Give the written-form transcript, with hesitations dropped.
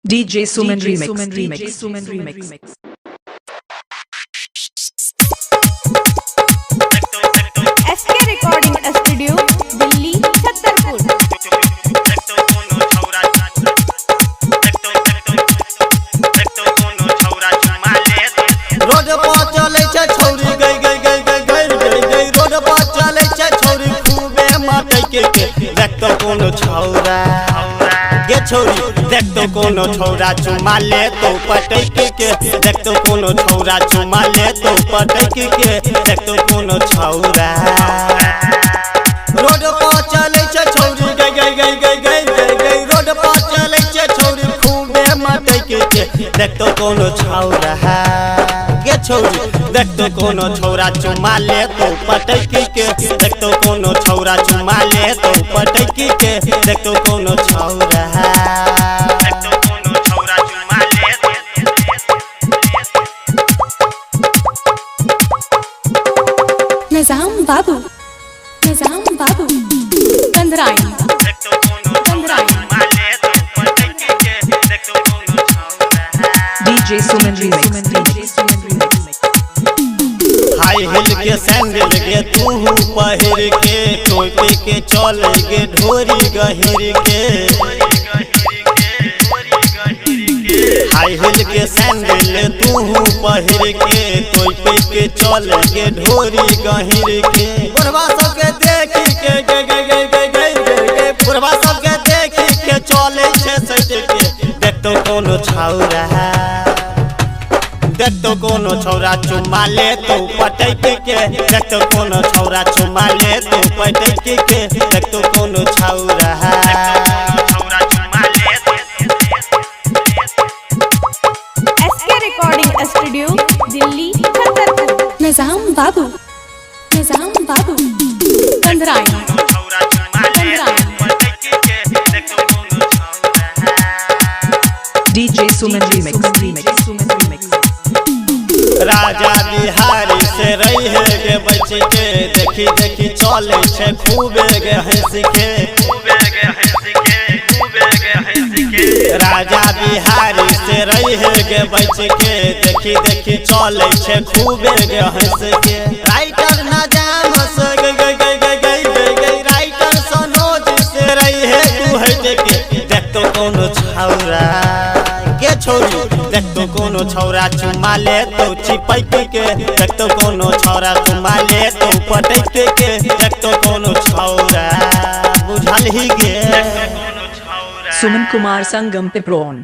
DJ Suman Remix. SK Recording Studio, Delhi, Chhattarpur. Road पर चले छे छौरी गई रोड पर चले छे छौरी खूबे माटे के देख तो कोनो छौरा गे छौरी देख तो कोनो छौरा चुमा ले तो पटक के देख तो कोनो छौरा चुमा ले तो पटक के देख तो कोनो छौरा रोड पर चले छे छौरी गई रोड पर चले छे छौरी खूबे माटे के देख तो कोनो छौरा गे छौरी देख तो कोनो छौरा चुमा ले तो पटक के देख तो कोनो छौरा चुमा ले तो पटक के देख तो कोनो छौरा Nizam Babu, Gandharain. DJ Suman Remix. High heel के सैंडल गे तू पहिर के टोपी के चल गे ढोरी गहिर के हाई हिल के सैंडल तू पहिर के टोपी के चल गे ढोरी गहिर के बुढ़वा सबके देख के बुढ़वा सबके देख के चले छे सट के देख तो कोनो छौरा देख तो कोनो छौरा चुमा ले तो पटक के देख तो कोनो छौरा चुमा ले तो पटक के देख तो कोनो छौरा SK Recording Studio, Delhi, Chhattarpur. Nizam Babu, Gandharain. DJ Suman Remix. राजा बिहारी से रही है गे बच के देखी चले छे खूबे गे हंस के राजा बिहारी से रही है गे बच के देखी चले छे खूबे गे हंस के राइटर नजाम से गई राइटर सनोज से रही है तू है के देख तो कोनो छौरा गे छौरी देख तो कोनो छौरा चुमा ले तो चिपक के देख तो कोनो छौरा चुमा ले तो पटक के देख तो कोनो छौरा बुझल ही गे Suman Kumar Sangam Pipron.